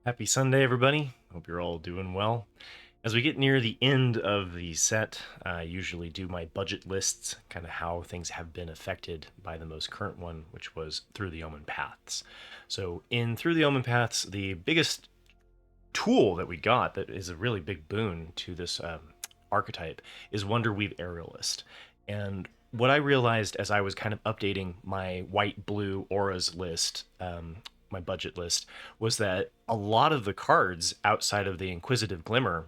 Happy Sunday, everybody. Hope you're all doing well. As we get near the end of the set, I usually do my budget lists, kind of how things have been affected by the most current one, which was Through the Omenpaths. So, in Through the Omenpaths, the biggest tool that we got that is a really big boon to this archetype is Wonderweave Aerialist. And what I realized as I was kind of updating my white blue auras list, my budget list, was that a lot of the cards outside of the Inquisitive Glimmer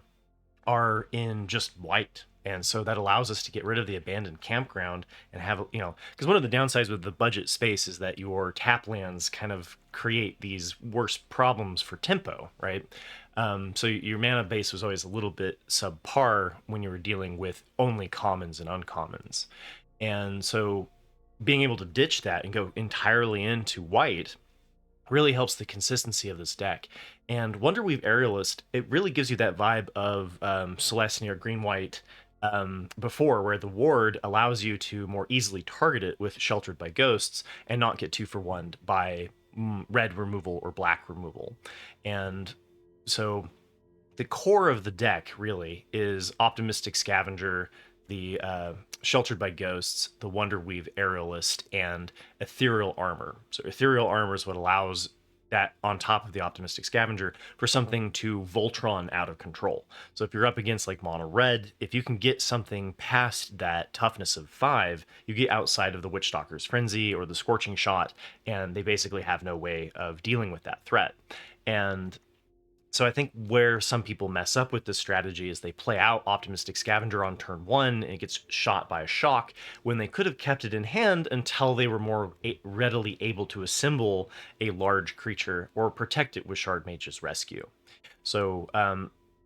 are in just white. And so that allows us to get rid of the abandoned campground and have, because one of the downsides with the budget space is that your tap lands kind of create these worse problems for tempo, right? So your mana base was always a little bit subpar when you were dealing with only commons and uncommons. And so being able to ditch that and go entirely into white really helps the consistency of this deck. And Wonderweave Aerialist, it really gives you that vibe of Celestia or Green White before, where the ward allows you to more easily target it with Sheltered by Ghosts and not get 2-for-1 by red removal or black removal. And so the core of the deck really is Optimistic Scavenger, the Sheltered by Ghosts, the Wonderweave Aerialist, and Ethereal Armor. So Ethereal Armor is what allows that on top of the Optimistic Scavenger for something to Voltron out of control. So if you're up against like mono red, if you can get something past that toughness of 5, you get outside of the Witchstalker's Frenzy or the Scorching Shot, and they basically have no way of dealing with that threat. And so I think where some people mess up with this strategy is they play out Optimistic Scavenger on turn 1 and it gets shot by a shock when they could have kept it in hand until they were more readily able to assemble a large creature or protect it with Shard Mage's Rescue. So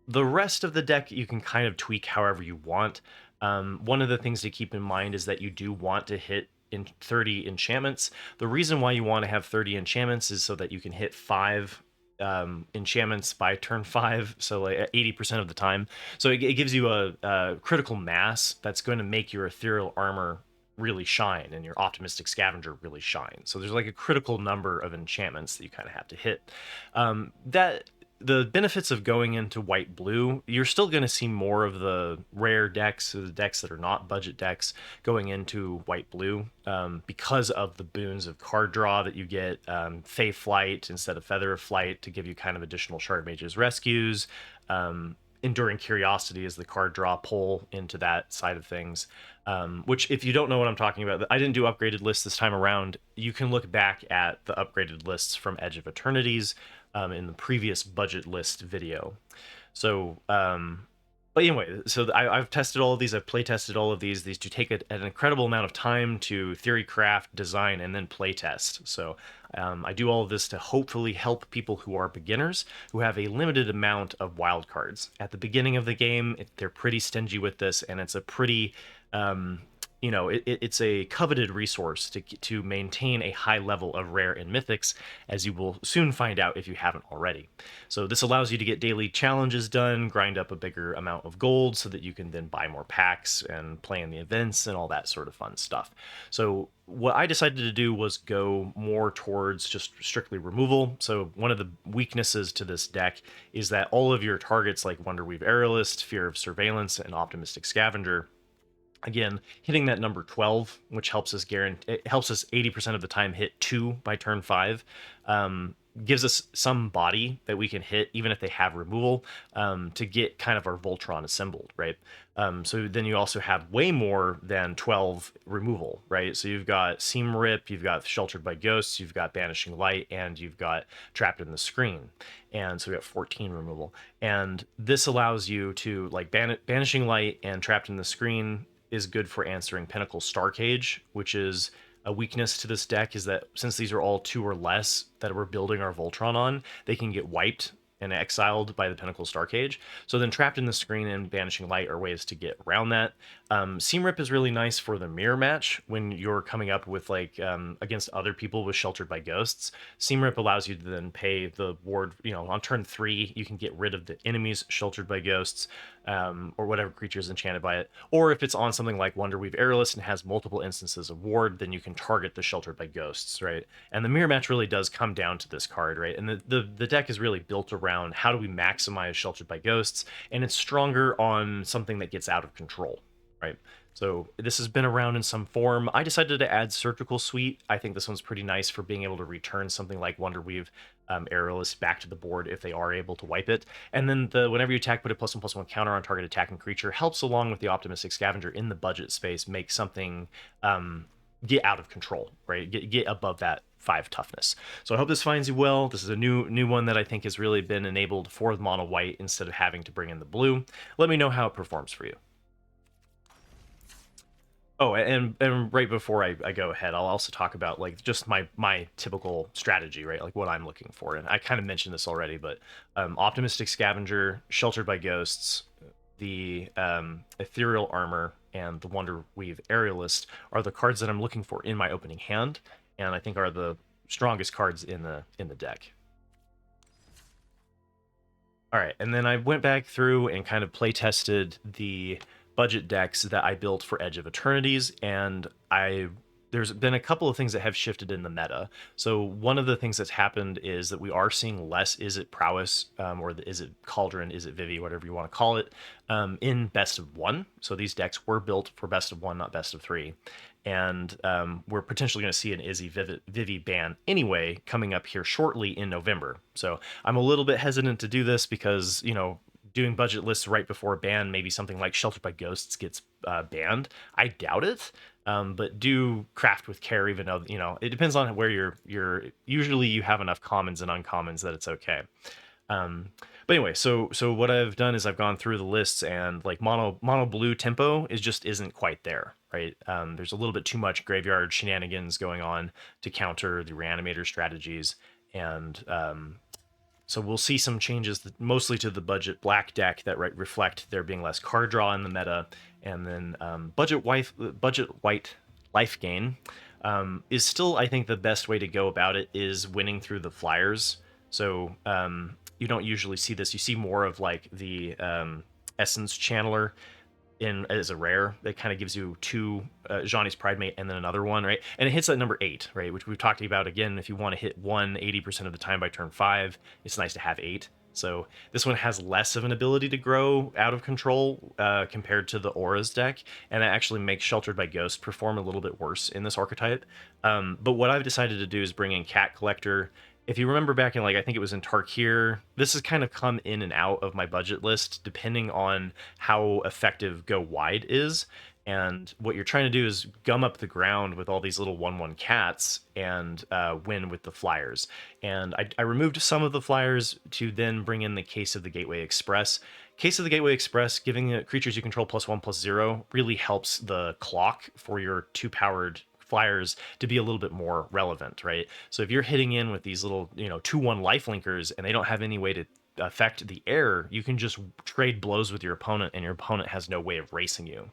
the rest of the deck you can kind of tweak however you want. One of the things to keep in mind is that you do want to hit in 30 enchantments. The reason why you want to have 30 enchantments is so that you can hit 5 enchantments by turn 5, so like 80% of the time. So it gives you a critical mass that's going to make your Ethereal Armor really shine and your Optimistic Scavenger really shine. So there's like a critical number of enchantments that you kind of have to hit. That the benefits of going into white blue, you're still going to see more of the rare decks, the decks that are not budget decks, going into white blue because of the boons of card draw that you get. Fey Flight instead of Feather of Flight to give you kind of additional Shard Mage's Rescues. Enduring Curiosity is the card draw pull into that side of things. Which, if you don't know what I'm talking about, I didn't do upgraded lists this time around. You can look back at the upgraded lists from Edge of Eternities in the previous budget list video. So, but anyway, so I've tested all of these. I've play tested all of these. These do take an incredible amount of time to theory craft, design, and then play test. So I do all of this to hopefully help people who are beginners who have a limited amount of wildcards. At the beginning of the game, they're pretty stingy with this, and it's a pretty it's a coveted resource to maintain a high level of rare and mythics, as you will soon find out if you haven't already. So this allows you to get daily challenges done, grind up a bigger amount of gold so that you can then buy more packs and play in the events and all that sort of fun stuff. So what I decided to do was go more towards just strictly removal. So one of the weaknesses to this deck is that all of your targets like Wonderweave Aerialist, Fear of Surveillance, and Optimistic Scavenger, again, hitting that number 12, which helps us it helps us 80% of the time hit 2 by turn 5, gives us some body that we can hit even if they have removal to get kind of our Voltron assembled, right? So then you also have way more than 12 removal, right? So you've got Seam Rip, you've got Sheltered by Ghosts, you've got Banishing Light, and you've got Trapped in the Screen. And so we have 14 removal. And this allows you to, like, Banishing Light and Trapped in the Screen is good for answering Pinnacle Starcage, which is a weakness to this deck, is that since these are all 2 or less that we're building our Voltron on, they can get wiped and exiled by the Pinnacle Starcage. So then Trapped in the Screen and Banishing Light are ways to get around that. Seam Rip is really nice for the mirror match when you're coming up with like against other people with Sheltered by Ghosts. Seam Rip allows you to then pay the ward, on turn 3, you can get rid of the enemies Sheltered by Ghosts. or whatever creature is enchanted by it. Or if it's on something like Wonderweave Aerialist and has multiple instances of ward, then you can target the Sheltered by Ghosts, right? And the mirror match really does come down to this card, right? And the deck is really built around how do we maximize Sheltered by Ghosts, and it's stronger on something that gets out of control, right? So this has been around in some form. I decided to add Surgical Suite. I think this one's pretty nice for being able to return something like Wonderweave Aerialist back to the board if they are able to wipe it. And then whenever you attack, put a +1/+1 counter on target attacking creature, helps along with the Optimistic Scavenger in the budget space make something get out of control, right? Get above that 5 toughness. So I hope this finds you well. This is a new one that I think has really been enabled for the mono white instead of having to bring in the blue. Let me know how it performs for you. Oh, and right before I go ahead, I'll also talk about like just my typical strategy, right? Like what I'm looking for. And I kind of mentioned this already, but Optimistic Scavenger, Sheltered by Ghosts, the Ethereal Armor, and the Wonderweave Aerialist are the cards that I'm looking for in my opening hand, and I think are the strongest cards in the deck. All right, and then I went back through and kind of play tested the budget decks that I built for Edge of Eternities, and there's been a couple of things that have shifted in the meta. So one of the things that's happened is that we are seeing less Izzet Prowess, or the Izzet Cauldron, Izzet Vivi, whatever you want to call it, in best of 1. So these decks were built for best of 1, not best of 3. And we're potentially going to see an Izzet Vivi ban anyway coming up here shortly in November. So I'm a little bit hesitant to do this because, doing budget lists right before a ban, maybe something like Sheltered by Ghosts gets banned. I doubt it, but do craft with care, even though, it depends on where you're usually you have enough commons and uncommons that it's okay. But anyway, so what I've done is I've gone through the lists, and like mono blue tempo isn't quite there, right? There's a little bit too much graveyard shenanigans going on to counter the reanimator strategies, and so we'll see some changes, mostly to the budget black deck that reflect there being less card draw in the meta, and then budget white Lifegain is still, I think, the best way to go about it is winning through the flyers. So you don't usually see this. You see more of like the Essence Channeler as a rare that kind of gives you 2 Johnny's Pridemate and then another one, right? And it hits at number 8, right? Which we've talked about again. If you want to hit 80% of the time by turn 5, it's nice to have 8. So this one has less of an ability to grow out of control compared to the Auras deck, and that actually makes Sheltered by Ghost perform a little bit worse in this archetype. But what I've decided to do is bring in Cat Collector. If you remember back in, like, I think it was in Tarkir, this has kind of come in and out of my budget list depending on how effective Go Wide is. And what you're trying to do is gum up the ground with all these little 1/1 cats and win with the flyers. And I removed some of the flyers to then bring in the Case of the Gateway Express. Case of the Gateway Express, giving creatures you control +1/+0 really helps the clock for your 2-powered flyers to be a little bit more relevant, right? So if you're hitting in with these little, 2/1 lifelinkers and they don't have any way to affect the air, you can just trade blows with your opponent and your opponent has no way of racing you.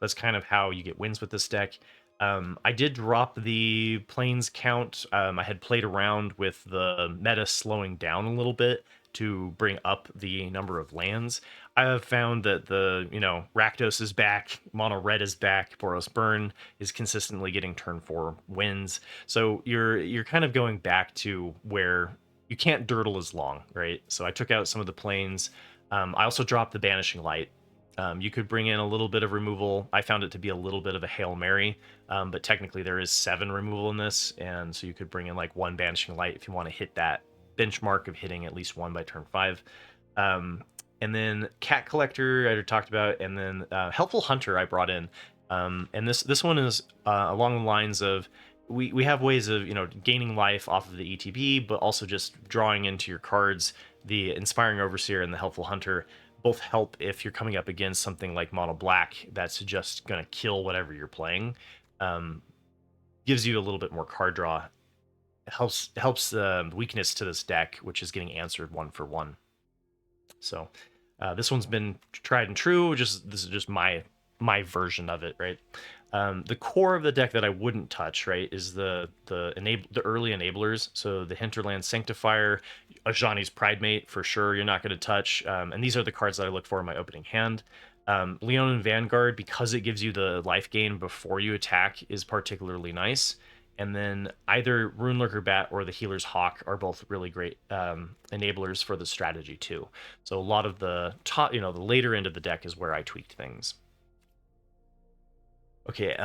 That's kind of how you get wins with this deck. I did drop the planes count. I had played around with the meta slowing down a little bit to bring up the number of lands. I have found that the, Rakdos is back, Mono Red is back, Boros Burn is consistently getting turn 4 wins. So you're kind of going back to where you can't dirtle as long, right? So I took out some of the planes. I also dropped the Banishing Light. You could bring in a little bit of removal. I found it to be a little bit of a Hail Mary, but technically there is 7 removal in this, and so you could bring in like 1 Banishing Light if you want to hit that benchmark of hitting at least 1 by turn 5. And then Cat Collector I already talked about, and then Helpful Hunter I brought in. And this one is along the lines of we have ways of gaining life off of the ETB, but also just drawing into your cards. The Inspiring Overseer and the Helpful Hunter both help if you're coming up against something like Mono Black that's just going to kill whatever you're playing. Gives you a little bit more card draw. It helps the weakness to this deck, which is getting answered 1 for 1. So this one's been tried and true. This is just my version of it, right? The core of the deck that I wouldn't touch, right, is the early enablers. So the Hinterland Sanctifier, Ajani's Pridemate for sure you're not going to touch. And these are the cards that I look for in my opening hand. Leonin Vanguard, because it gives you the life gain before you attack, is particularly nice. And then either Runelurker Bat or the Healer's Hawk are both really great enablers for the strategy too. So a lot of the top, the later end of the deck is where I tweaked things. Okay,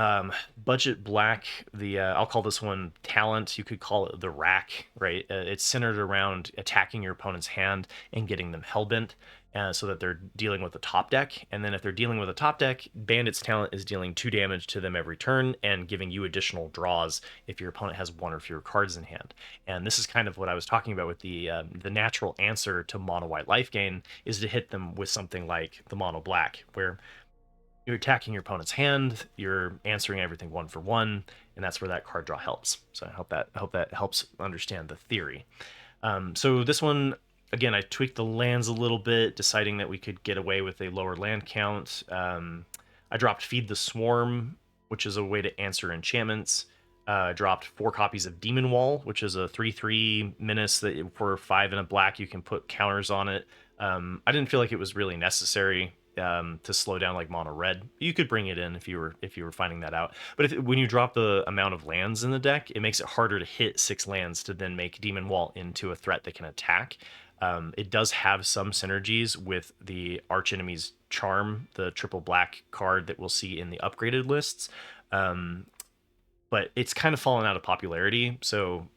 budget black. I'll call this one talent. You could call it the rack, right? It's centered around attacking your opponent's hand and getting them hellbent, so that they're dealing with the top deck. And then if they're dealing with the top deck, Bandit's talent is dealing 2 damage to them every turn and giving you additional draws if your opponent has 1 or fewer cards in hand. And this is kind of what I was talking about with the natural answer to mono white life gain is to hit them with something like the mono black, where you're attacking your opponent's hand, you're answering everything 1 for 1, and that's where that card draw helps. So I hope that helps understand the theory. So this one, again, I tweaked the lands a little bit, deciding that we could get away with a lower land count. I dropped Feed the Swarm, which is a way to answer enchantments. Dropped 4 copies of Demon Wall, which is a 3/3 menace that for 5 and a black you can put counters on it. I didn't feel like it was really necessary to slow down like mono red. You could bring it in if you were finding that out. But when you drop the amount of lands in the deck, it makes it harder to hit 6 lands to then make Demon Wall into a threat that can attack. It does have some synergies with the Archenemy's Charm, the triple black card that we'll see in the upgraded lists. But it's kind of fallen out of popularity, so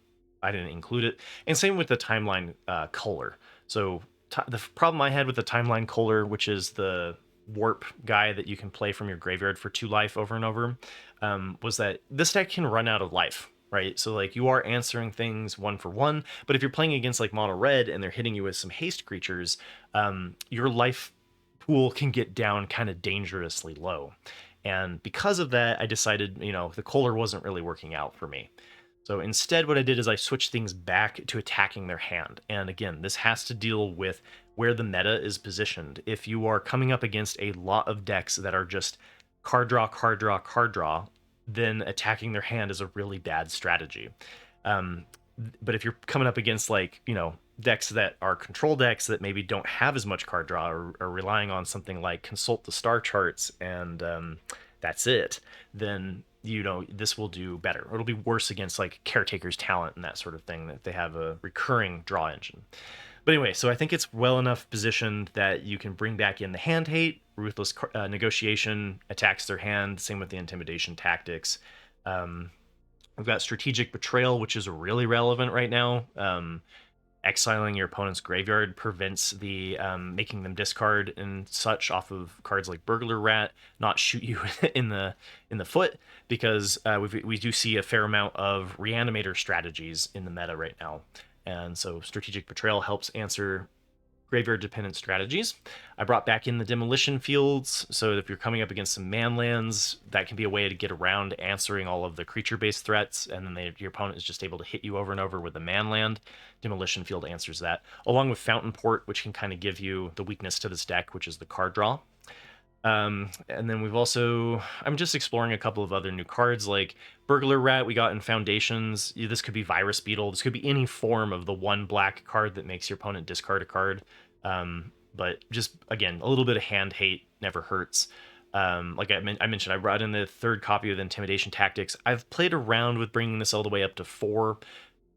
I didn't include it. And same with the Timeline Color. So the problem I had with the Timeline Color, which is the warp guy that you can play from your graveyard for 2 life over and over, was that this deck can run out of life, right? So like you are answering things 1 for 1, but if you're playing against like mono red and they're hitting you with some haste creatures, your life pool can get down kind of dangerously low. And because of that, I decided, the Kohler wasn't really working out for me. So instead, what I did is I switched things back to attacking their hand. And again, this has to deal with where the meta is positioned. If you are coming up against a lot of decks that are just card draw, card draw, card draw, then attacking their hand is a really bad strategy. But if you're coming up against decks that are control decks that maybe don't have as much card draw or relying on something like Consult the Star Charts and that's it, then this will do better. It'll be worse against like Caretaker's Talent and that sort of thing, that they have a recurring draw engine. But anyway, so I think it's well enough positioned that you can bring back in the hand hate, Ruthless Negotiation attacks their hand, same with the Intimidation Tactics. We've got Strategic Betrayal, which is really relevant right now. Exiling your opponent's graveyard prevents the making them discard and such off of cards like Burglar Rat, not shoot you in the foot, because we do see a fair amount of Reanimator strategies in the meta right now. And so Strategic Betrayal helps answer graveyard-dependent strategies. I brought back in the Demolition Fields, so if you're coming up against some man lands, that can be a way to get around answering all of the creature-based threats, and then your opponent is just able to hit you over and over with a man land. Demolition Field answers that, along with Fountain Port, which can kind of give you the weakness to this deck, which is the card draw. And then we've also, I'm just exploring a couple of other new cards like Burglar Rat we got in Foundations. This could be Virus Beetle. This could be any form of the 1 black card that makes your opponent discard a card. But just, again, a little bit of hand hate never hurts. Like I mentioned, I brought in the 3rd copy of the Intimidation Tactics. I've played around with bringing this all the way up to 4.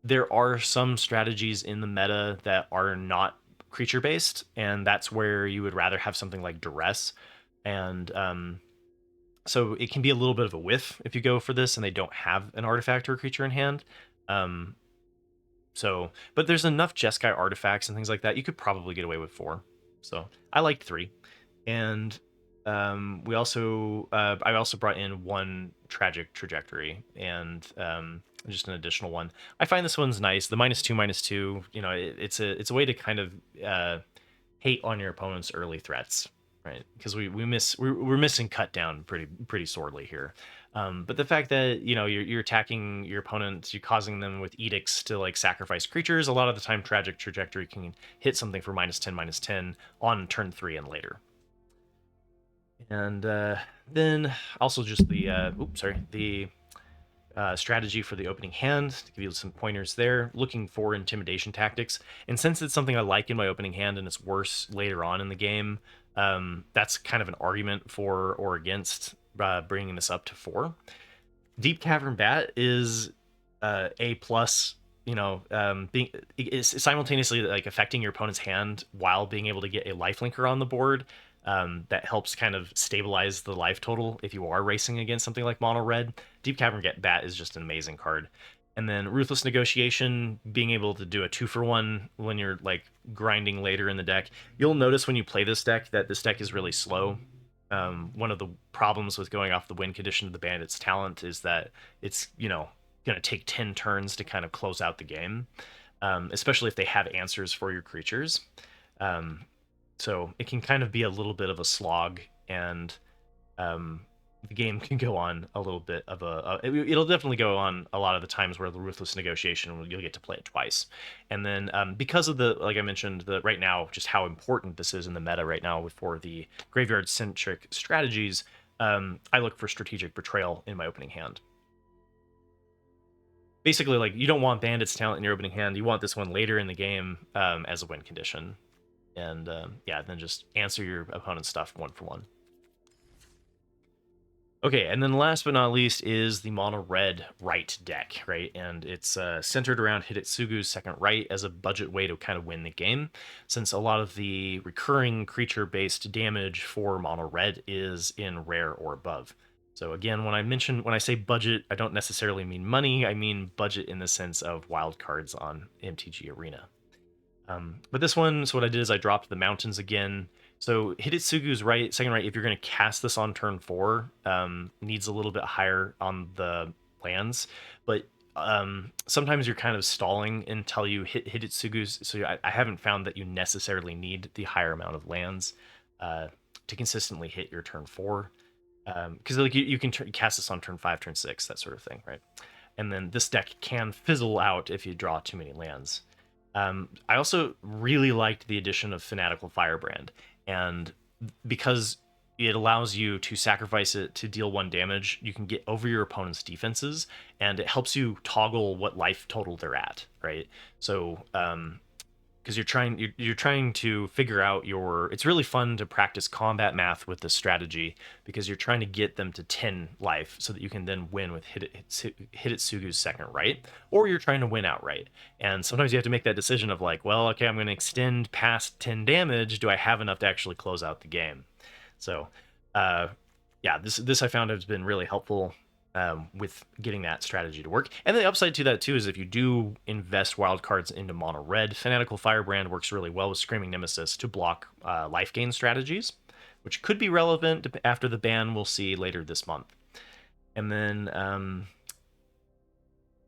There are some strategies in the meta that are not creature-based, and that's where you would rather have something like Duress. And so it can be a little bit of a whiff if you go for this and they don't have an artifact or a creature in hand. But there's enough Jeskai artifacts and things like that. You could probably get away with 4. So I liked 3. And I also brought in 1 Tragic Trajectory and just an additional one. I find this one's nice. The -2/-2, it's a way to kind of hate on your opponent's early threats. Right, because we're missing cut down pretty sorely here, but the fact that you're attacking your opponent, you're causing them with edicts to like sacrifice creatures. A lot of the time, Tragic Trajectory can hit something for -10/-10 on turn 3 and later. And then also just the strategy for the opening hand to give you some pointers there, looking for intimidation tactics. And since it's something I like in my opening hand and it's worse later on in the game, that's kind of an argument for or against bringing this up to 4. Deep Cavern Bat is A plus. Being is simultaneously like affecting your opponent's hand while being able to get a lifelinker on the board. That helps kind of stabilize the life total if you are racing against something like Mono Red. Deep Cavern Bat is just an amazing card. And then Ruthless Negotiation, being able to do a 2-for-1 when you're like grinding later in the deck. You'll notice when you play this deck that this deck is really slow. One of the problems with going off the win condition of the Bandit's talent is that it's, going to take 10 turns to kind of close out the game, especially if they have answers for your creatures. So it can kind of be a little bit of a slog, and the game can go on a little bit of it'll definitely go on a lot of the times where the Ruthless Negotiation, you'll get to play it twice. And then because of like I mentioned, right now, just how important this is in the meta right now for the graveyard-centric strategies, I look for Strategic Betrayal in my opening hand. Basically, like, you don't want Bandit's talent in your opening hand. You want this one later in the game as a win condition. And then just answer your opponent's stuff 1-for-1. Okay, and then last but not least is the Mono Red Rite deck, right? And it's centered around Hidetsugu's second Rite as a budget way to kind of win the game, since a lot of the recurring creature-based damage for Mono Red is in rare or above. So again, when I say budget, I don't necessarily mean money. I mean budget in the sense of wild cards on MTG Arena. But this one, so what I did is I dropped the mountains again. So Hidetsugu's second Rite, if you're going to cast this on turn 4, needs a little bit higher on the lands. But sometimes you're kind of stalling until you hit Hidetsugu's. So I haven't found that you necessarily need the higher amount of lands to consistently hit your turn 4. Because like you can cast this on turn 5, turn 6, that sort of thing, right? And then this deck can fizzle out if you draw too many lands. I also really liked the addition of Fanatical Firebrand, and because it allows you to sacrifice it to deal 1 damage, you can get over your opponent's defenses, and it helps you toggle what life total they're at, right? So because you're trying to figure out it's really fun to practice combat math with this strategy, because you're trying to get them to 10 life so that you can then win with Hidetsugu's second Rite, or you're trying to win outright. And sometimes you have to make that decision of like, well, okay, I'm going to extend past 10 damage. Do I have enough to actually close out the game? So this I found has been really helpful with getting that strategy to work. And the upside to that too is if you do invest wild cards into Mono Red, Fanatical Firebrand works really well with Screaming Nemesis to block Lifegain strategies, which could be relevant after the ban we'll see later this month. And then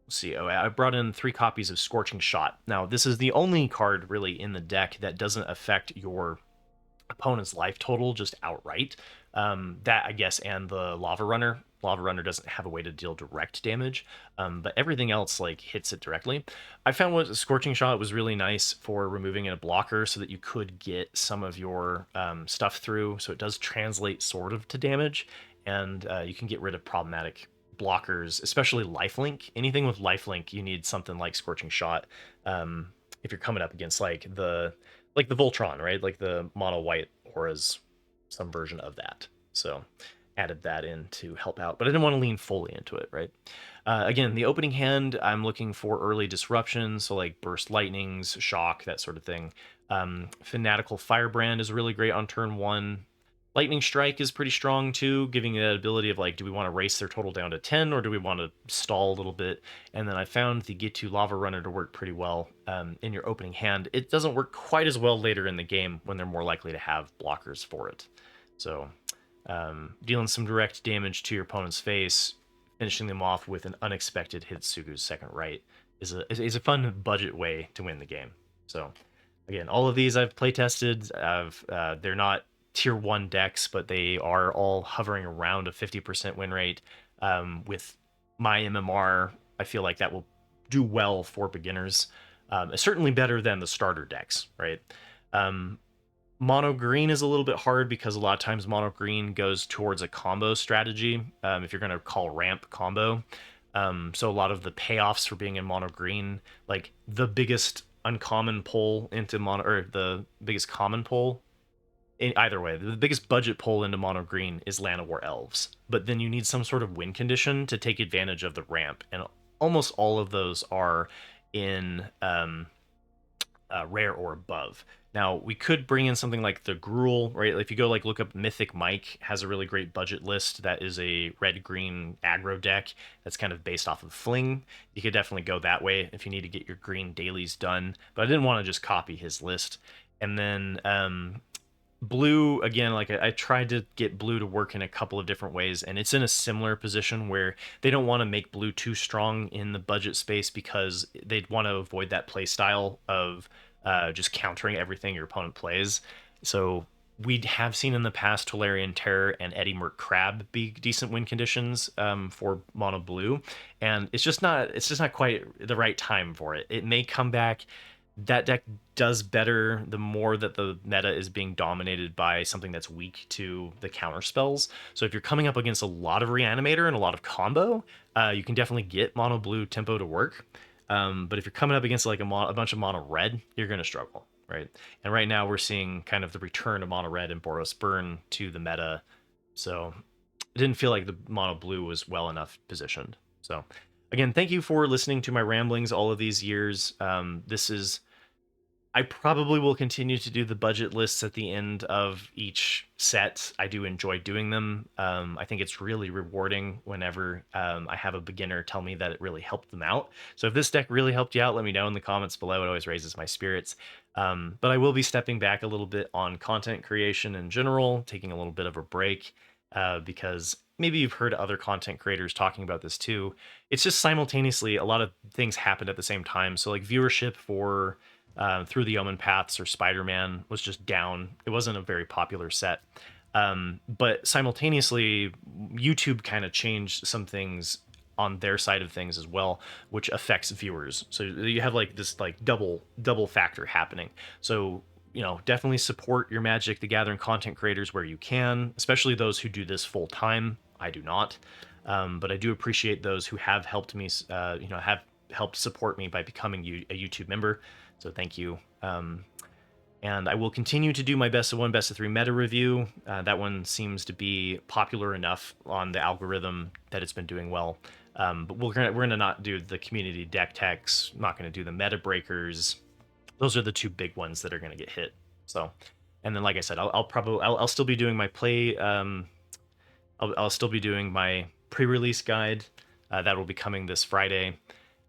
let's see. I brought in 3 copies of Scorching Shot. Now this is the only card really in the deck that doesn't affect your opponent's life total just outright. That, I guess, and the Lava Runner. Lava Runner doesn't have a way to deal direct damage, but everything else like hits it directly. I found what Scorching Shot was really nice for removing a blocker so that you could get some of your stuff through. So it does translate sort of to damage, and you can get rid of problematic blockers, especially lifelink. Anything with lifelink, you need something like Scorching Shot. If you're coming up against like the Voltron, right? Like the mono white auras, some version of that. So added that in to help out, but I didn't want to lean fully into it, right? Again, the opening hand, I'm looking for early disruption, so like burst lightnings, shock, that sort of thing. Fanatical Firebrand is really great on turn 1. Lightning Strike is pretty strong too, giving you that ability of like, do we want to race their total down to 10 or do we want to stall a little bit? And then I found the Gitu Lava Runner to work pretty well in your opening hand. It doesn't work quite as well later in the game when they're more likely to have blockers for it. So dealing some direct damage to your opponent's face, finishing them off with an unexpected Hidetsugu's second Rite is a fun budget way to win the game. So again, all of these I've play tested. They're not tier 1 decks, but they are all hovering around a 50% win rate. With my MMR, I feel like that will do well for beginners. Certainly better than the starter decks, right? Mono green is a little bit hard because a lot of times mono green goes towards a combo strategy. If you're going to call ramp combo, So a lot of the payoffs for being in mono green, like the biggest uncommon pull into mono, or the biggest common pull in either way, the biggest budget pull into mono green is Llanowar Elves. But then you need some sort of win condition to take advantage of the ramp, and almost all of those are in rare or above. Now we could bring in something like the Gruul, right? If you go like look up Mythic Mike has a really great budget list that is a red green aggro deck that's kind of based off of Fling. You could definitely go that way if you need to get your green dailies done. But I didn't want to just copy his list. And then blue again, like I tried to get blue to work in a couple of different ways, and it's in a similar position where they don't want to make blue too strong in the budget space because they'd want to avoid that play style of just countering everything your opponent plays. So we have seen in the past Tolarian Terror and Eddie Merc Crab be decent win conditions for mono blue, and it's just not quite the right time for it. It may come back. That deck does better the more that the meta is being dominated by something that's weak to the counter spells. So if you're coming up against a lot of Reanimator and a lot of combo, you can definitely get mono blue tempo to work. But if you're coming up against like a bunch of mono red, you're going to struggle, right? And right now we're seeing kind of the return of mono red and Boros Burn to the meta. So it didn't feel like the mono blue was well enough positioned. So again, thank you for listening to my ramblings all of these years. I probably will continue to do the budget lists at the end of each set. I do enjoy doing them. I think it's really rewarding whenever I have a beginner tell me that it really helped them out. So if this deck really helped you out, let me know in the comments below. It always raises my spirits. But I will be stepping back a little bit on content creation in general, taking a little bit of a break because maybe you've heard other content creators talking about this too. It's just simultaneously a lot of things happened at the same time. So like viewership for Through the Omenpaths or Spider-Man was just down. It wasn't a very popular set. But simultaneously, YouTube kind of changed some things on their side of things as well, which affects viewers. So you have like this like double factor happening. So definitely support your Magic the Gathering content creators where you can, especially those who do this full time. I do not, but I do appreciate those who have helped me, have helped support me by becoming a YouTube member. So thank you. And I will continue to do my best of 1, best of 3 meta review. That one seems to be popular enough on the algorithm that it's been doing well. But we're gonna not do the community deck techs. I'm not gonna do the meta breakers. Those are the 2 big ones that are gonna get hit. So, and then like I said, I'll still be doing my play. I'll still be doing my pre-release guide. That will be coming this Friday.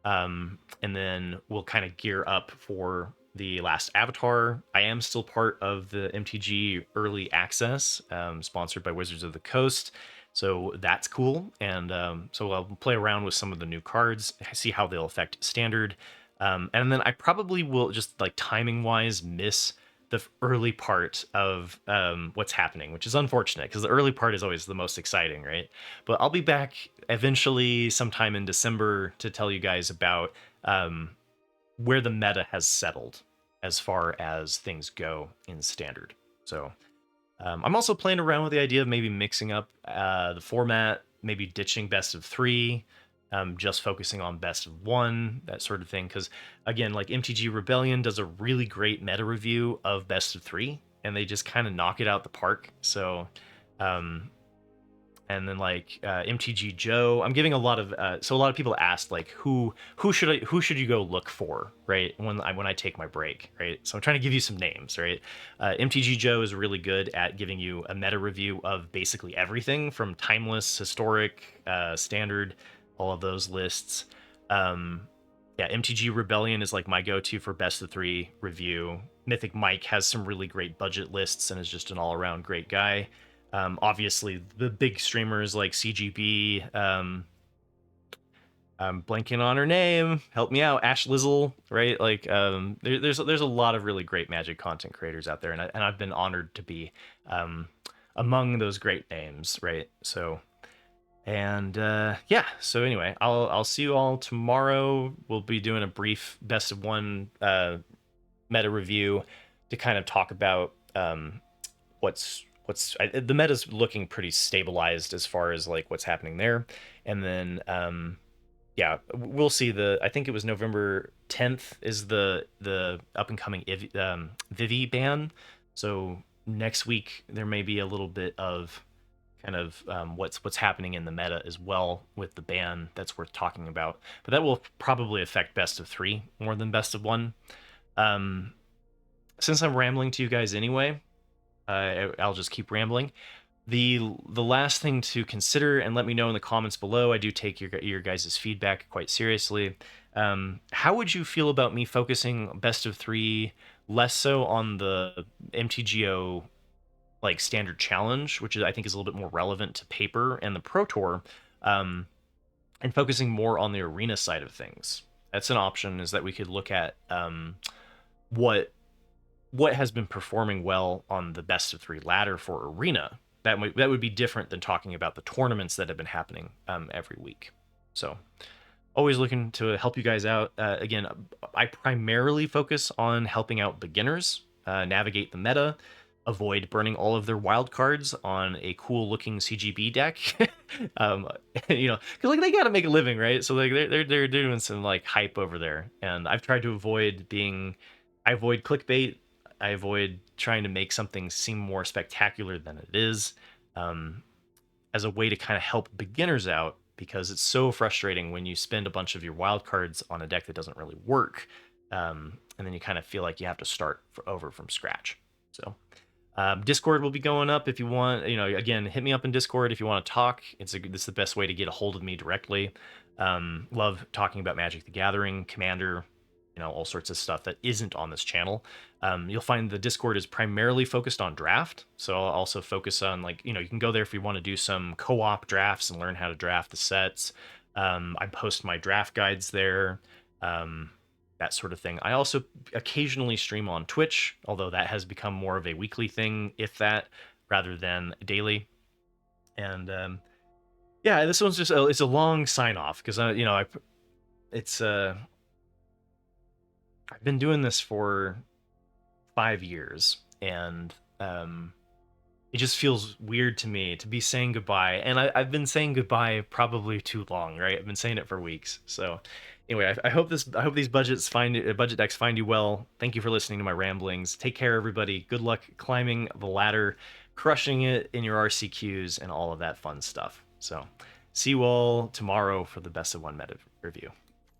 And then we'll kind of gear up for the last Avatar. I am still part of the MTG early access, sponsored by Wizards of the Coast. So that's cool. And so I'll play around with some of the new cards, see how they'll affect standard. And then I probably will just like timing wise miss the early part of what's happening, which is unfortunate because the early part is always the most exciting, right? But I'll be back eventually sometime in December to tell you guys about where the meta has settled as far as things go in standard. So I'm also playing around with the idea of maybe mixing up the format, maybe ditching best of 3, just focusing on best of 1, that sort of thing. Because again, like MTG Rebellion does a really great meta review of best of 3, and they just kind of knock it out the park. So, and then like MTG Joe, I'm giving a lot of so a lot of people asked like who should you go look for, right, when I take my break, right? So I'm trying to give you some names, right? MTG Joe is really good at giving you a meta review of basically everything from timeless, historic, standard, all of those lists. Yeah, MTG Rebellion is like my go-to for best of 3 review. Mythic Mike has some really great budget lists and is just an all-around great guy. Obviously, the big streamers like CGB, I'm blanking on her name. Help me out, Ash Lizzle, right? Like, there's a lot of really great Magic content creators out there, and I've been honored to be among those great names, right? So, and yeah. So anyway, I'll see you all tomorrow. We'll be doing a brief best of 1 meta review to kind of talk about the meta's looking pretty stabilized as far as like what's happening there. And then yeah, we'll see. I think it was November 10th is the up and coming Vivi ban. So next week there may be a little bit of kind of what's happening in the meta as well with the ban that's worth talking about. But that will probably affect best of three more than best of one. Um, since I'm rambling to you guys anyway, I'll just keep rambling. The last thing to consider, and let me know in the comments below, I do take your guys' feedback quite seriously. How would you feel about me focusing best of three less so on the MTGO like standard challenge, which I think is a little bit more relevant to paper and the Pro Tour, um, and focusing more on the arena side of things? That's an option. Is that we could look at what has been performing well on the best of three ladder for arena. That would be different than talking about the tournaments that have been happening every week. So always looking to help you guys out. Again, I primarily focus on helping out beginners navigate the meta, avoid burning all of their wild cards on a cool looking CGB deck. um, because like they got to make a living, right? So like they're doing some like hype over there, and I've tried to avoid being, I avoid clickbait. I avoid trying to make something seem more spectacular than it is, as a way to kind of help beginners out, because it's so frustrating when you spend a bunch of your wild cards on a deck that doesn't really work, and then you kind of feel like you have to start over from scratch. So Discord will be going up if you want. Again, hit me up in Discord if you want to talk. This is the best way to get a hold of me directly. Love talking about Magic the Gathering, Commander, all sorts of stuff that isn't on this channel. You'll find the Discord is primarily focused on draft. So I'll also focus on you can go there if you want to do some co-op drafts and learn how to draft the sets. I post my draft guides there, that sort of thing. I also occasionally stream on Twitch, although that has become more of a weekly thing, if that, rather than daily. And yeah, this one's just it's a long sign off because it's I've been doing this for 5 years, and it just feels weird to me to be saying goodbye. And I've been saying goodbye probably too long, right? I've been saying it for weeks. So anyway, I hope these budget decks find you well. Thank you for listening to my ramblings. Take care, everybody. Good luck climbing the ladder, crushing it in your RCQs, and all of that fun stuff. So see you all tomorrow for the best of one meta review.